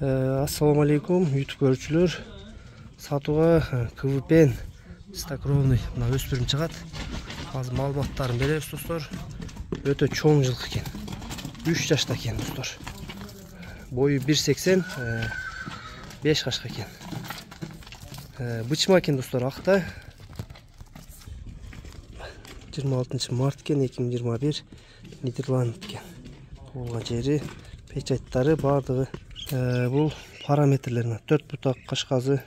Assalamu alaikum YouTube көрүүчүлөр. Сатууга КВП стакровный мына өспүрүм чыгат. Азыр маалыматтарын беребиз достор. Өтө чоң жылкы экен. 3 жашта экен достор. Бою 1.80, 5 кашка экен. Бычма экен достор, акта. 26 март экен, 2021 Нидерланд экен. Болгон жери, печаттары бардыгы. Бул параметрлерine 4 бутак кашказы.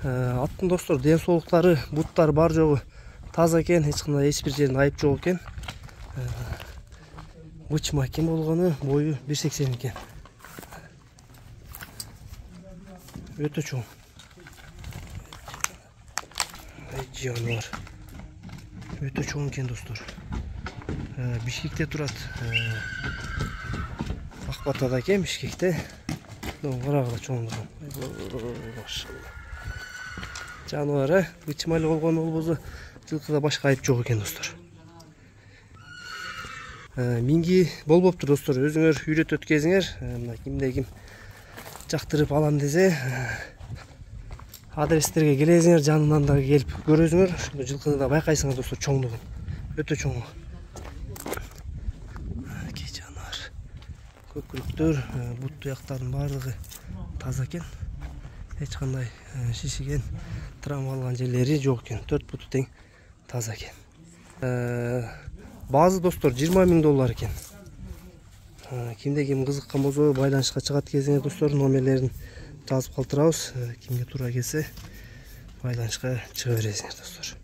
Аттын достор ден соолуктары, буттары бар жогу таза экен, эч кандай эч бир жерин айып жок экен. Бычма экен болгону, бою 1.80 экен. Өтө чоң. Жануар. Өтө чоң экен достор. Бишкекте турат. Акбатада экен Бишкекте. Карагыла чоңдугун. Машалла. Жануары бычмалы болгон болбосо жылкыда башка айып жок экен достор. Минги болбоптур достор, өзүңөр үйрөтүп өткөзүңөр. Мына кимде ким жактырып алам десе, адрестерге келесиңер, жанынан да келип көрөсүңөр. Жылкыны да байкайсыңар достор, чоңдугун. Өтө чоң. Кей жануар. Көкүрүктөр, бут туяктардын баардыгы таза экен. Эч кандай шишиген, травма алган жерлери жок экен. 4 буту тең таза экен. Базы достор $20.000 экен. Кимде ким кызыккан болсо байланышка чыгат кезиңер достор, номерлерин жазып калтырабыз. Кимге туура келсе байланышка чыга бересиңер достор.